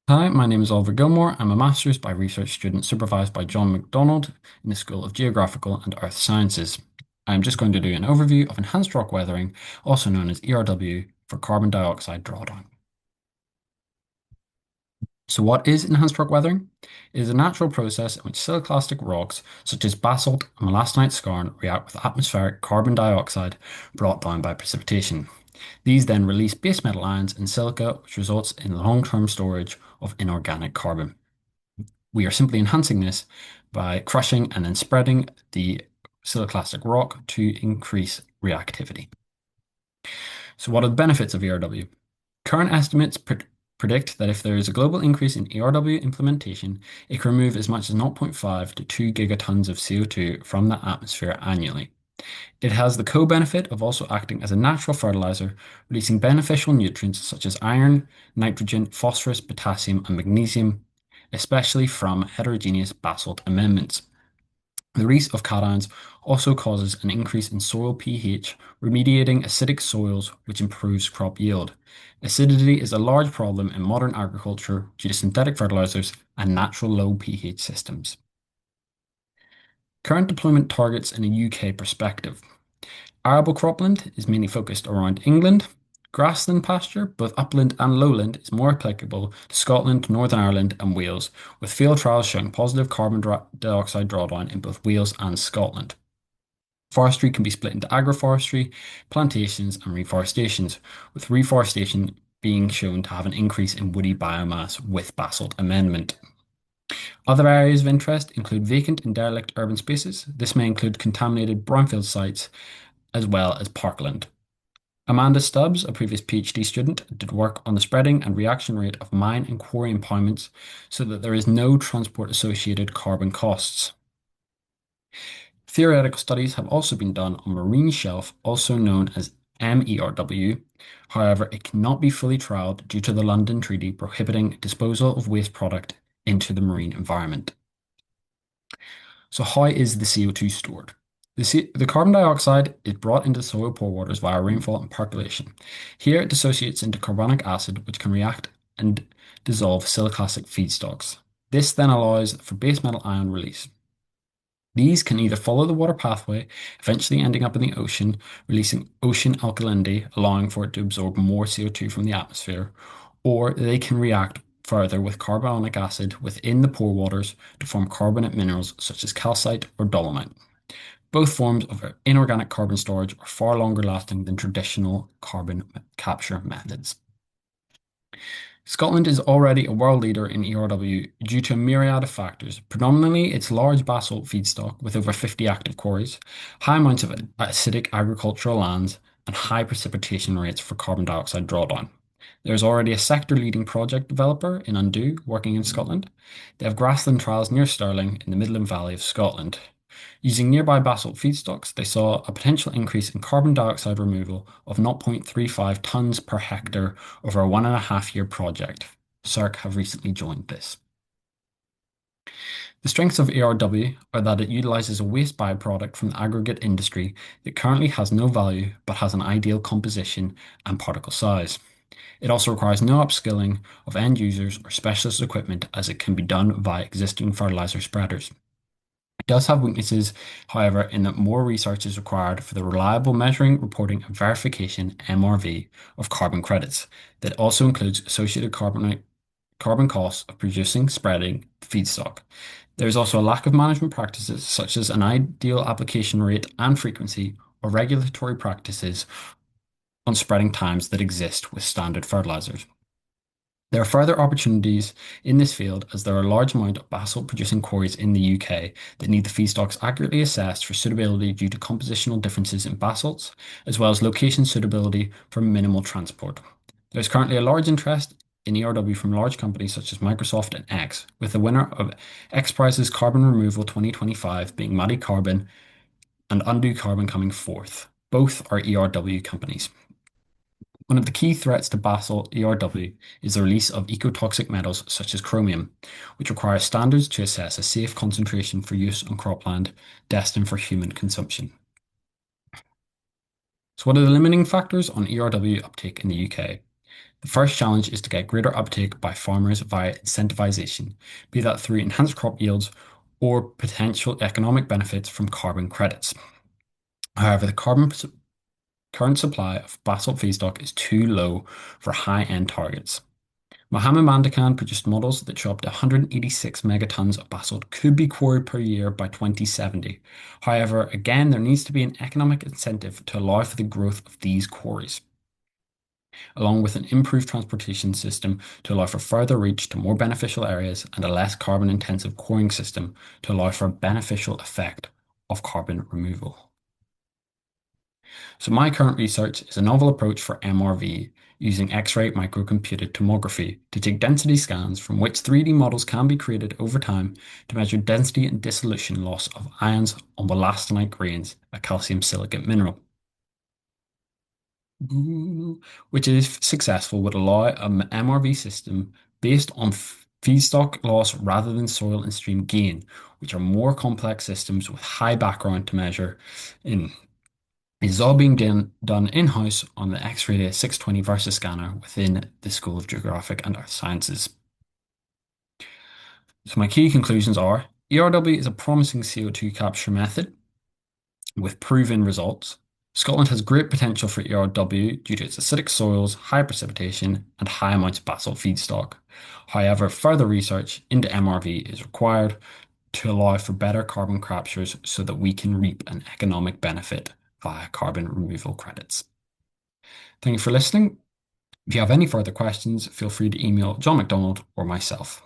Hi, my name is Oliver Gilmore. I'm a master's by research student supervised by John MacDonald in the School of Geographical and Earth Sciences. I'm just going to do an overview of enhanced rock weathering, also known as ERW, for carbon dioxide drawdown. So what is enhanced rock weathering? It is a natural process in which siliclastic rocks such as basalt and molastonite skarn react with atmospheric carbon dioxide brought down by precipitation. These then release base metal ions in silica, which results in long-term storage of inorganic carbon. We are simply enhancing this by crushing and then spreading the siliclastic rock to increase reactivity. So what are the benefits of ERW? Current estimates predict that if there is a global increase in ERW implementation, it can remove as much as zero point 0.5 to 2 gigatons of CO2 from the atmosphere annually. It has the co-benefit of also acting as a natural fertilizer, releasing beneficial nutrients such as iron, nitrogen, phosphorus, potassium, and magnesium, especially from heterogeneous basalt amendments. The release of cations also causes an increase in soil pH, remediating acidic soils, which improves crop yield. Acidity is a large problem in modern agriculture due to synthetic fertilizers and natural low pH systems. Current deployment targets in a UK perspective. Arable cropland is mainly focused around England. Grassland pasture, both upland and lowland, is more applicable to Scotland, Northern Ireland, and Wales, with field trials showing positive carbon dioxide drawdown in both Wales and Scotland. Forestry can be split into agroforestry, plantations, and reforestations, with reforestation being shown to have an increase in woody biomass with basalt amendment. Other areas of interest include vacant and derelict urban spaces. This may include contaminated brownfield sites as well as parkland. Amanda Stubbs, a previous PhD student, did work on the spreading and reaction rate of mine and quarry impoundments so that there is no transport-associated carbon costs. Theoretical studies have also been done on marine shelf, also known as MERW. However, it cannot be fully trialled due to the London Treaty prohibiting disposal of waste product into the marine environment. So how is the CO2 stored? The carbon dioxide is brought into soil pore waters via rainfall and percolation. Here it dissociates into carbonic acid, which can react and dissolve siliclastic feedstocks. This then allows for base metal ion release. These can either follow the water pathway, eventually ending up in the ocean, releasing ocean alkalinity, allowing for it to absorb more CO2 from the atmosphere, or they can react further with carbonic acid within the pore waters to form carbonate minerals such as calcite or dolomite. Both forms of inorganic carbon storage are far longer lasting than traditional carbon capture methods. Scotland is already a world leader in ERW due to a myriad of factors, predominantly its large basalt feedstock with over 50 active quarries, high amounts of acidic agricultural lands, and high precipitation rates for carbon dioxide drawdown. There is already a sector-leading project developer in Undo working in Scotland. They have grassland trials near Stirling in the Midland Valley of Scotland. Using nearby basalt feedstocks, they saw a potential increase in carbon dioxide removal of 0.35 tons per hectare over a 1.5 year project. CERC have recently joined this. The strengths of ERW are that it utilizes a waste byproduct from the aggregate industry that currently has no value but has an ideal composition and particle size. It also requires no upskilling of end users or specialist equipment as it can be done via existing fertilizer spreaders. It does have weaknesses, however, in that more research is required for the reliable measuring, reporting, and verification (MRV) of carbon credits. That also includes associated carbon costs of producing, spreading feedstock. There is also a lack of management practices such as an ideal application rate and frequency or regulatory practices on spreading times that exist with standard fertilizers. There are further opportunities in this field as there are a large amount of basalt producing quarries in the UK that need the feedstocks accurately assessed for suitability due to compositional differences in basalts, as well as location suitability for minimal transport. There is currently a large interest in ERW from large companies such as Microsoft and X, with the winner of X Prize's Carbon Removal 2025 being Maddie Carbon and Undo Carbon coming fourth. Both are ERW companies. One of the key threats to basalt ERW is the release of ecotoxic metals such as chromium, which require standards to assess a safe concentration for use on cropland destined for human consumption. So what are the limiting factors on ERW uptake in the UK? The first challenge is to get greater uptake by farmers via incentivization, be that through enhanced crop yields or potential economic benefits from carbon credits. However, the current supply of basalt feedstock is too low for high-end targets. Mohammed Mandakan produced models that show up to 186 megatons of basalt could be quarried per year by 2070. However, again, there needs to be an economic incentive to allow for the growth of these quarries, along with an improved transportation system to allow for further reach to more beneficial areas and a less carbon intensive quarrying system to allow for a beneficial effect of carbon removal. So my current research is a novel approach for MRV using X-ray microcomputed tomography to take density scans from which 3D models can be created over time to measure density and dissolution loss of ions on wollastonite grains, a calcium silicate mineral. Which, if successful, would allow an MRV system based on feedstock loss rather than soil and stream gain, which are more complex systems with high background to measure in. It is all being done in-house on the X-ray 620 Versa scanner within the School of Geographic and Earth Sciences. So my key conclusions are ERW is a promising CO2 capture method with proven results. Scotland has great potential for ERW due to its acidic soils, high precipitation, and high amounts of basalt feedstock. However, further research into MRV is required to allow for better carbon captures so that we can reap an economic benefit via carbon removal credits. Thank you for listening. If you have any further questions, feel free to email John MacDonald or myself.